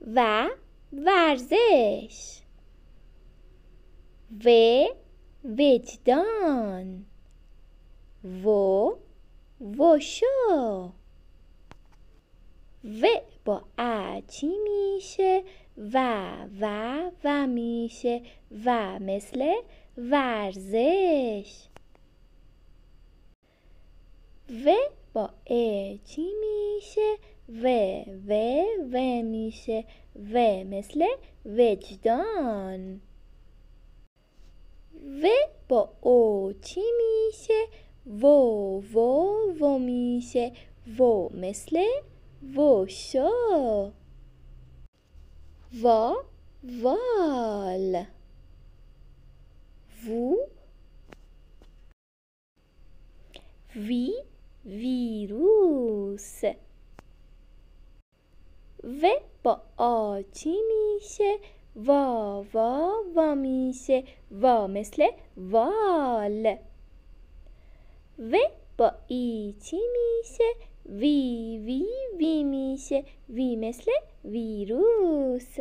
و ورزش. و وجدان. وشو. و با چی میشه؟ و میشه و مثل ورزش. و با چی میشه؟ و میشه و مثل وجدان. و با چی میشه؟ و میشه و مثل وشو. وال. ویروس. و با چی میشه؟ و میشه و مثل وال. و با چی میشه؟ وی میشه وی مثل ویروس.